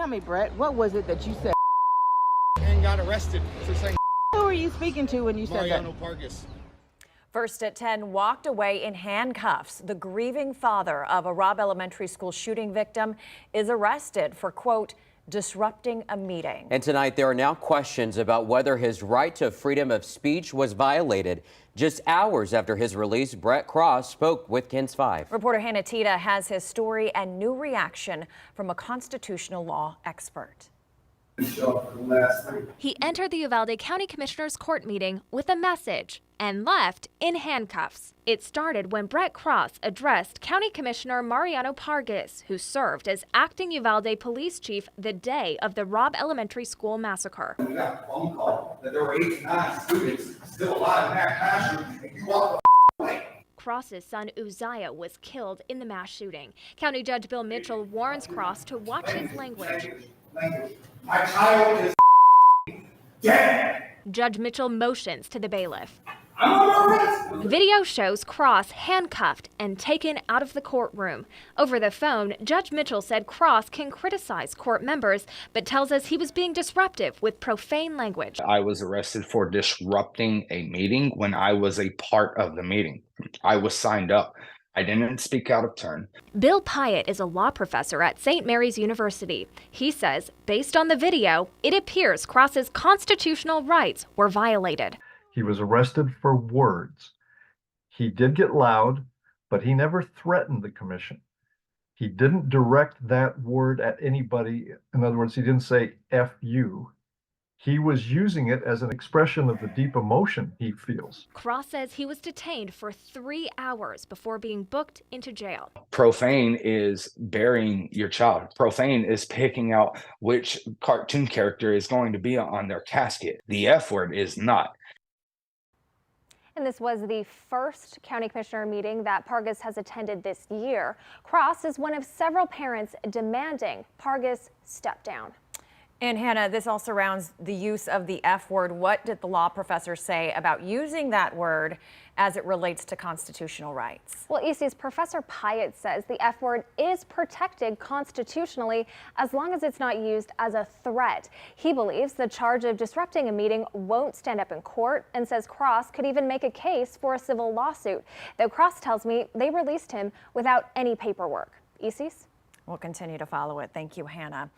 tell me, Brett, what was it that you said? And got arrested for saying. Who were you speaking to when you said that? Pargus. First at 10 walked away in handcuffs. The grieving father of a Robb Elementary school shooting victim is arrested for, quote, disrupting a meeting. And tonight there are now questions about whether his right to freedom of speech was violated. Just hours after his release, Brett Cross spoke with KENS 5. Reporter Hannah Tita has his story and new reaction from a constitutional law expert. He entered the Uvalde County Commissioner's Court meeting with a message and left in handcuffs. It started when Brett Cross addressed County Commissioner Mariano Pargas, who served as acting Uvalde police chief the day of the Robb Elementary School massacre. We got a phone call that there were 89 students still alive in that classroom, and you walk the way. Cross's son Uzziah was killed in the mass shooting. County Judge Bill Mitchell warns Cross to watch his language. My child is dead. Judge Mitchell motions to the bailiff. I'm under arrest. Video shows Cross handcuffed and taken out of the courtroom. Over the phone, Judge Mitchell said Cross can criticize court members, but tells us he was being disruptive with profane language. I was arrested for disrupting a meeting when I was a part of the meeting. I was signed up. I didn't speak out of turn. Bill Pyatt is a law professor at St. Mary's University. He says, based on the video, it appears Cross's constitutional rights were violated. He was arrested for words. He did get loud, but he never threatened the commission. He didn't direct that word at anybody. In other words, he didn't say F you. He was using it as an expression of the deep emotion he feels. Cross says he was detained for 3 hours before being booked into jail. Profane is burying your child. Profane is picking out which cartoon character is going to be on their casket. The F word is not. And this was the first county commissioner meeting that Pargas has attended this year. Cross is one of several parents demanding Pargas step down. And Hannah, this all surrounds the use of the F word. What did the law professor say about using that word as it relates to constitutional rights? Well, EC's Professor Pyatt says the F word is protected constitutionally as long as it's not used as a threat. He believes the charge of disrupting a meeting won't stand up in court and says Cross could even make a case for a civil lawsuit. Though Cross tells me they released him without any paperwork. EC's? We'll continue to follow it. Thank you, Hannah.